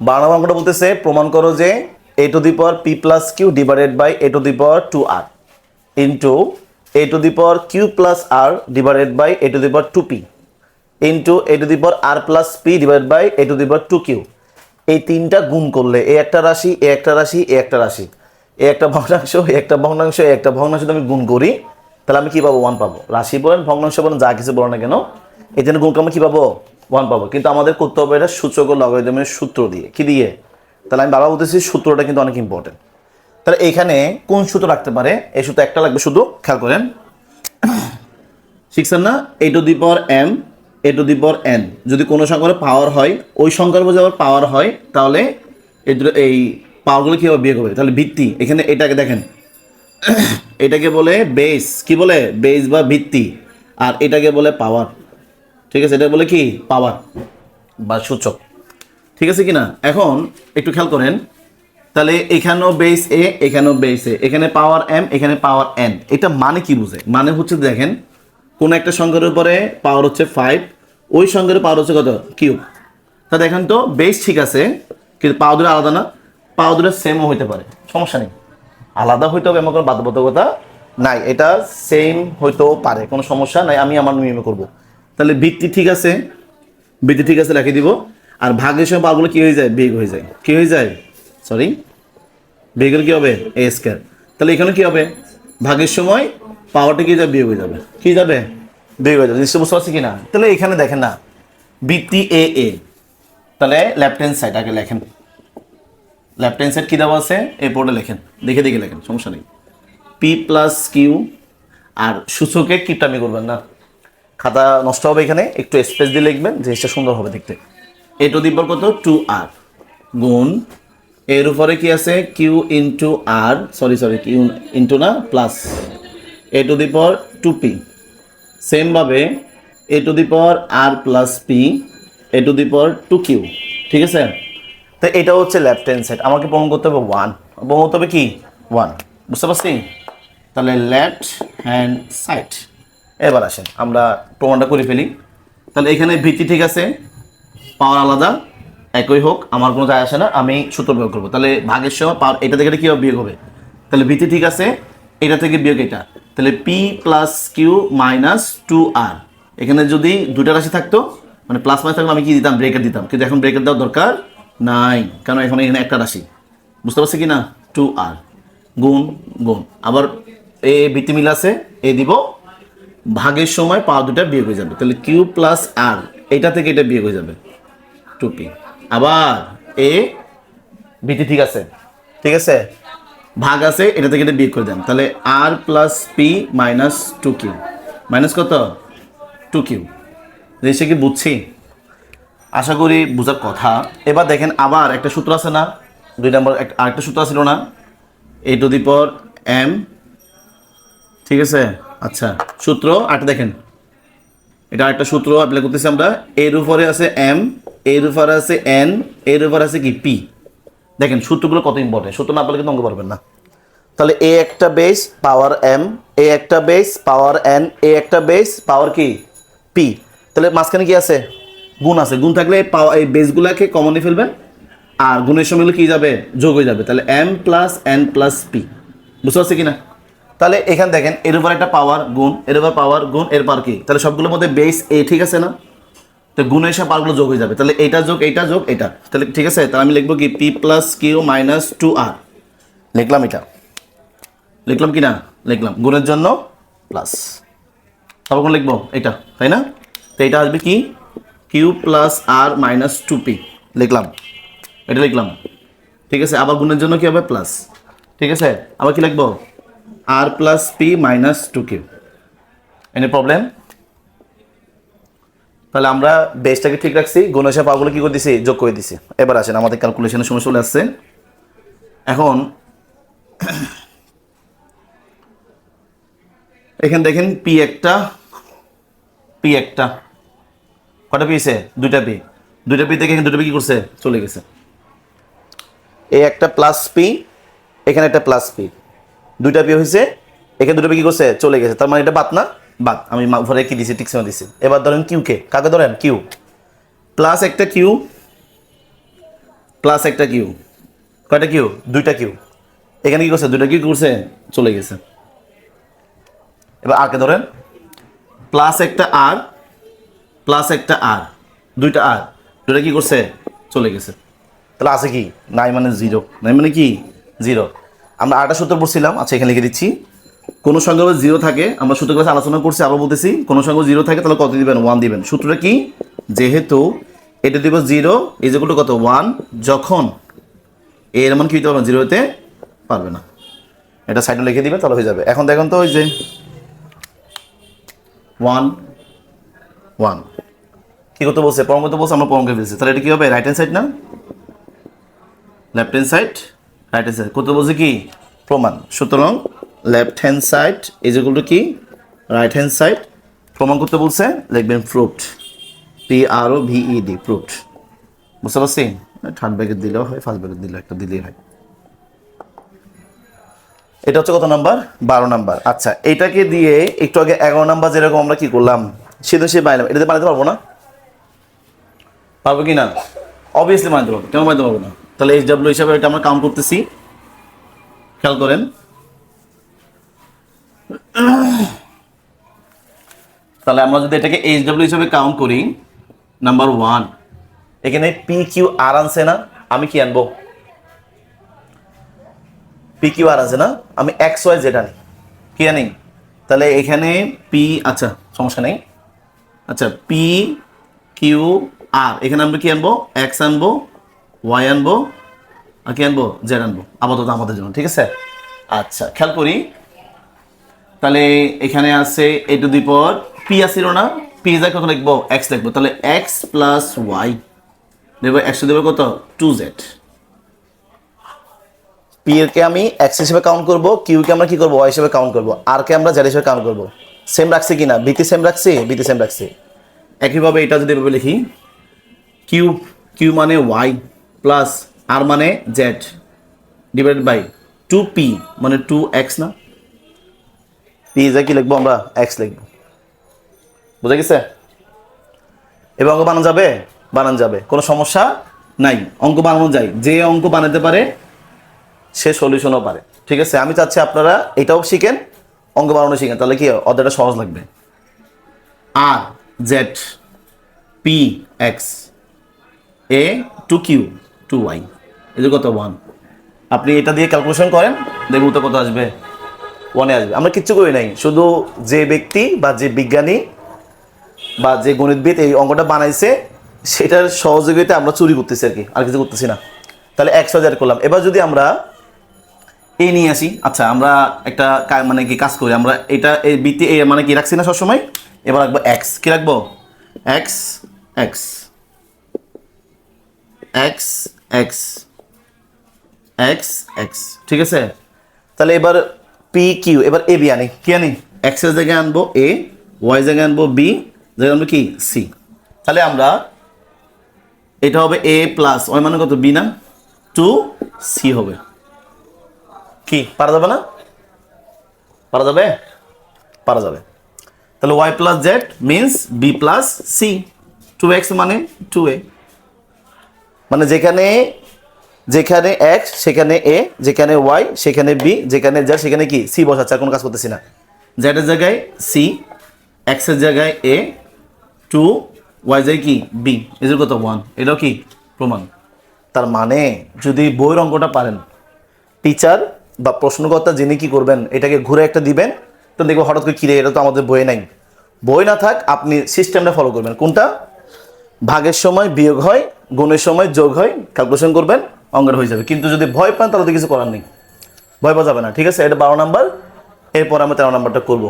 12 নম্বর অঙ্কটা বলতেছে প্রমাণ করো যে a to the power p plus q divided by a to the power 2r into a to the power q plus r divided by a to the power 2p into a to the power r plus p divided by a to the power 2q। এই তিনটা গুণ করলে এ একটা রাশি, এ একটা রাশি, এ একটা রাশি, এ একটা ভগ্নাংশ, এ একটা ভগ্নাংশ, এ একটা ভগ্নাংশ আমি গুণ করি, তাহলে আমি কি পাবো? 1 পাবো। রাশি বলেন, ভগ্নাংশ বলেন, যা কিছু বলো না কেন, এই জন্য গুণ করলে আমি কি পাবো? 1 পাবো। কিন্তু আমাদের করতে হবে এটা সূচক ও লগারিদমের সূত্র দিয়ে। কি দিয়ে? তাহলে আমি বারবার বলতেছি সূত্রটা কিন্তু অনেক ইম্পর্টেন্ট। তাহলে এখানে কোন সূত্র রাখতে পারে? এই সূত্র একটা লাগবে, শুধু খেয়াল করেন। শিখছেন না? a to the power m a to the power n যদি কোনো সংখ্যার পাওয়ার হয়, ওই সংখ্যার মধ্যে আবার পাওয়ার হয়, তাহলে এই পাওয়ারগুলো কীভাবে বিয়োগ হবে? তাহলে ভিত্তি, এখানে এটাকে দেখেন, এটাকে বলে বেস। কি বলে? বেস বা ভিত্তি। আর এটাকে বলে পাওয়ার। ঠিক আছে, এটা বলে কি? পাওয়ার বা সূচক। ঠিক আছে কিনা? এখন একটু খেয়াল করেন, তাহলে এখানেও বেস এ, এখানেও বেস এ, এখানে পাওয়ার m, এখানে পাওয়ার n। এটা মানে কি বুঝে? মানে হচ্ছে দেখেন, কোনো একটা সংখ্যার উপরে পাওয়ার হচ্ছে 5, ওই সংখ্যার পাওয়ার হচ্ছে কত? কিউব। তা দেখেন তো, বেস ঠিক আছে, কিন্তু পাওয়ার দুটো আলাদা না? পাওয়ার দুটো সেমও হইতে পারে, সমস্যা নেই। আলাদা হইতে হবে এমন কোনো বাধ্যবাধকতা নাই, এটা সেম হইতেও পারে, কোনো সমস্যা নাই, আমি আমার নিয়মে করব। তাহলে ভিত্তি ঠিক আছে, ভিত্তি ঠিক আছে, রেখে দিব। আর ভাগের সময় পাওয়ারগুলো কি হয়ে যায়? বিয়োগ হয়ে যায়। কি হয়ে যায়? সরি, বিয়োগের কি হবে? এ স্কয়ার। তাহলে এখানে কি হবে? ভাগের সময় পাওয়ারটা কি যাবে? বিয়োগ হয়ে যাবে। কি যাবে? বিয়োগ হয়ে যাবে। নিশ্চয় বুঝতে পারছি কিনা? তাহলে এখানে দেখেন না, ভিত্তি এ এ, তাহলে লেফট হ্যান্ড সাইড আগে লেখেন। লেফট হ্যান্ড সাইড কী দেওয়া আছে? এই বোর্ডে লেখেন, দেখে দেখে লেখেন, সমস্যা নেই। পি প্লাস কিউ, আর সূচকে কিপটামি করবেন না, খাতা নষ্ট হবে। এখানে একটু স্পেস দিয়ে লিখবেন, জিনিসটা সুন্দর হবে দেখতে। এ টু দি পাওয়ার কত? 2r গুণ এর উপরে কি আছে? Q into R, sorry Q into না, plus A to the power 2p। সেমভাবে A to the power R plus P A to the power 2q। ঠিক আছে? তো এটা হচ্ছে লেফট হ্যান্ড সাইড। আমাকে প্রমাণ করতে হবে 1, প্রমাণ করতে হবে কি? 1। বুঝতে পারছি? তাহলে লেফট হ্যান্ড সাইড। এবার আসেন আমরা প্রমাণটা করে ফেলি। তাহলে এখানে ভিত্তি ঠিক আছে, পাওয়ার আলাদা, একই হোক, আমার কোনো যায় আসে না, আমি সূত্র প্রয়োগ করবো। তাহলে ভাগের সময় পাওয়ার এটা থেকে কীভাবে বিয়োগ হবে? তাহলে ভিত্তি ঠিক আছে, এটা থেকে বিয়োগ এটা, তাহলে P plus q minus 2r। এখানে যদি দুটা রাশি থাকতো, মানে প্লাস মাইনাস থাকলে আমি কি দিতাম? ব্রেকেট দিতাম। কিন্তু এখন ব্রেকেট দেওয়ার দরকার নাই, কারণ এখন এখানে একটা রাশি। বুঝতে পারছি কি না? 2r গুণ গুণ, আবার এ ভিত্তি মিল আছে, এ দিব, ভাগের সময় পাওয়ার দুটা বিয়োগ হয়ে যাবে। তাহলে কিউ প্লাস আর, এটা থেকে এটা বিয়োগ হয়ে যাবে 2p। আবার এ ভিত্তি ঠিক আছে, ঠিক আছে, ভাগ আছে, এটা থেকে এটা বিয়োগ করে দেন। তাহলে R plus P minus 2q, minus কত? 2q। জিনিসটা কি বুঝছি? আশা করি বুঝার কথা। এবার দেখেন, আবার একটা সূত্র আছে না, 2 নম্বর আরেকটা সূত্র ছিল না, এ টু দি পাওয়ার m। ঠিক আছে, আচ্ছা, সূত্র আরেকটা দেখেন, এটা আরেকটা সূত্র অ্যাপ্লাই করতেছি আমরা। এর উপরে আছে m, এর উপরে আছে n, এর উপরে আছে কি? p। দেখেন সূত্রগুলো কত ইম্পর্টেন্ট, সূত্র না পারলে কিন্তু অঙ্ক পারবেন না। তাহলে এ একটা বেস পাওয়ার m, এ একটা বেস পাওয়ার n, এ একটা বেস পাওয়ার কি? p। তাহলে মাঝখানে কি আছে? গুণ আছে। গুণ থাকলে এই বেসগুলোকে কমন নিয়ে ফেলবেন, আর গুণের সময়গুলো কি যাবে? যোগ হয়ে যাবে। তাহলে m plus n plus p। বুঝতে পারছি কিনা? তাহলে এখানে দেখেন, এর উপর একটা পাওয়ার গুণ, এর উপর পাওয়ার গুণ, এর পাওয়ার কি? তাহলে সবগুলোর মধ্যে বেস a, ঠিক আছে না? তো গুণের এসে পাওয়ারগুলো যোগ হয়ে যাবে। তাহলে এটা যোগ এইটা যোগ এটা, তাহলে ঠিক আছে। তাহলে আমি লিখবো কি? p plus q minus 2r। লিখলাম এটা, লিখলাম কি না? লিখলাম। গুণের জন্য প্লাস, তারপর কোন লিখবো? এটা, তাই না? তো এটা আসবে কি? কিউ প্লাস আর মাইনাস 2p। লিখলাম, এটা লিখলাম, ঠিক আছে। আবার গুণের জন্য কি হবে? প্লাস, ঠিক আছে। আবার কি লিখবো? R plus P minus 2q। Any problem? তাহলে আমরা বেসটাকে ঠিক রাখছি, গুণের সাথে পাওয়ারগুলো কি করে দিছি? যোগ করে দিছি। এবার আসেন, আমাদের ক্যালকুলেশনের সময় চলে আসছে। এখন এখানে দেখেন, পি একটা, পি একটা, কটা পি আছে? দুইটা পি। দুইটা পি থেকে এখানে দুটো পি কি করছে? চলে গেছে। এ একটা প্লাস পি, এখানে একটা প্লাস পি, দুইটা পি হয়েছে, এখানে দুটো পি কি করছে? চলে গেছে। তার মানে এটা বাদ না? বাদ। আমি ঘরে কি দিছি? টিকসিমা দিছি। এবার ধরেন কিউ কে, কাকে ধরেন? কিউ প্লাস একটা কিউ, প্লাস একটা কিউ, কয়টা কিউ? দুইটা কিউ। এখানে কি করছে? দুইটা কিউ করছে, চলে গেছে। এবার আরকে ধরেন, প্লাস একটা আর, প্লাস একটা আর, দুইটা আর, দুইটা কি করছে? চলে গেছে। তাহলে আছে কি? নাই মানে জিরো। নাই মানে কি? জিরো। আমরা আরটা সূত্র পড়ছিলাম, আচ্ছা এখানে লিখে দিচ্ছি। কোনো সংখ্যা যদি জিরো থাকে, আমরা সূত্র ক্লাসে আলোচনা করছি, আবার বলতেছি, কোনো সংখ্যা জিরো থাকে তাহলে কত দিবেন? 1 দিবেন। সূত্রটা কি? যেহেতু এটা দিব জিরো ইজ ইকুয়াল টু কত? 1, যখন এর মান কি হতে পারবে? জিরো হতে পারবে না। এটা সাইডে লিখে দিবে, তাহলে হয়ে যাবে। এখন দেখুন তো, ওই যে 1 1 কি করতে বলছে? প্রমাণ করতে বলছে, আমরা প্রমাণ করে ফেলছি। তাহলে এটা কি হবে? রাইট হ্যান্ড সাইড না? Left hand side, right hand side করতে বলছে কি? প্রমাণ। সুতরাং left hand side is equal to কি? Right hand side. প্রমাণ করতে বলছে, লিখবেন প্রুফড, PROVED, প্রুফড। বুঝতে পারছি? থার্ড ব্র্যাকেট দিলেও হয়, ফার্স্ট ব্র্যাকেট দিলেও একটা দিলেই হয়। এটা হচ্ছে কত নাম্বার? 12 নাম্বার। আচ্ছা, এটাকে দিয়ে একটু আগে 11 নাম্বার যেরকম আমরা কি করলাম, সেদিন সে বানালাম, এটাতে বানাতে পারবো না? পারবো কি না? অবভিয়াসলি বানাতে পারবো। কেন বানাতে পারবো না? তাহলে HW হিসাবে এটা আমরা কাউন্ট করতেছি, খেয়াল করেন। তাহলে আমরা যদি এটাকে HW হিসাবে কাউন্ট করি, নাম্বার 1, এখানে PQR আনছে না? আমি কি আনবো? PQR আছে না? আমি XYZ আনি। কি আনি? তাহলে এখানে আচ্ছা সমস্যা নেই। আচ্ছা, PQR, এখানে আমরা কি আনবো? X আনবো, Y আনবো, আর কি আনবো? Z আনবো, আপাতত আমাদের জন্য। ঠিক আছে? আচ্ছা, খেয়াল করি। তাহলে এখানে আছে a to the power P আসিল না? P যায় কত লিখবো? X লিখবো। তাহলে X প্লাস Y দেবো, একশো দেবো কত? 2Z। P এরকে আমি X হিসেবে কাউন্ট করবো, Q কে আমরা কি করবো? Y হিসেবে কাউন্ট করবো, আর কে আমরা Z হিসেবে কাউন্ট করবো। সেম রাখছি কিনা? বিটি সেম রাখছি, বিটি সেম রাখছি। একইভাবে এটা যদি এভাবে লিখি, Q মানে Y প্লাস R মানে Z ডিভাইডেড বাই 2P মানে 2X না? P যা কি লিখবো আমরা? X লিখবো। বুঝা গেছে? এবার অঙ্ক বানানো যাবে? বানানো যাবে, কোনো সমস্যা নাই। অঙ্ক বানানো যায়, যে অঙ্ক বানাতে পারে সে সলিউশনও পারে। ঠিক আছে? আমি চাচ্ছি আপনারা এটাও শিখেন, অঙ্ক বানানো শিখেন, তাহলে কি অধ্যায়টা সহজ লাগবে। আর জেড পি এক্স এ টু কিউ টু ওয়াই, এই কত? 1। আপনি এটা দিয়ে ক্যালকুলেশন করেন, দেখুন তো কত আসবে? 1 আসবে। আমরা কিচ্ছু করি নাই, শুধু যে ব্যক্তি বা যে বিজ্ঞানী বা যে গণিতবিদ এই অঙ্কটা বানাইছে সেটার সহযোগিতা আমরা চুরি করতেছি আর কি, আর কিছু করতেছি না। তাহলে 1,000 করলাম। এবার যদি আমরা এ নিয়ে আসি, আচ্ছা আমরা একটা মানে কি কাজ করি, আমরা এটা এই বৃত্তি এ মানে কি রাখছি না সবসময়? এবার রাখবো এক্স। কি রাখবো? X x x x x x. ঠিক আছে? তাহলে এবার পি কিউ, এবার এ বি আনি। কি আনি? এক্স এর জায়গায় আনবো এ, ওয়াই জায়গায় আনবো বি, জায়গায় আনবো কি? সি। তাহলে আমরা এটা হবে এ প্লাস ওয়াই মানে কত? বি না? 2C হবে। কি পারা যাবে না? পারা যাবে? পারা যাবে। তাহলে y plus z means b plus c. 2x মানে 2a, মানে যেখানে যেখানে x সেখানে a, যেখানে y সেখানে b, যেখানে z সেখানে কি? c বসাচ্ছে, আর কোনো কাজ করতেছি না। z এর জায়গায় c, x এর জায়গায় a, 2, y জায়গায় কি? b, এর কত? 1। এটাও কি প্রমাণ। তার মানে যদি বইয়ের অঙ্কটা পারেন, টিচার বা প্রশ্নকর্তা যিনি কি করবেন, এটাকে ঘুরে একটা দিবেন, তো দেখবো হঠাৎ করে কিরে এটা তো আমাদের বইয়ে নাই। বই না থাক, আপনি সিস্টেমটা ফলো করবেন। কোনটা? ভাগের সময় বিয়োগ হয়, গুণের সময় যোগ হয়, ক্যালকুলেশন করবেন, অঙ্কের হয়ে যাবে। কিন্তু যদি ভয় পান তাহলে তো কিছু করার নেই, ভয় পাওয়া যাবে না। ঠিক আছে? এটা 12 নাম্বার, এরপর আমরা 13 নাম্বারটা করবো।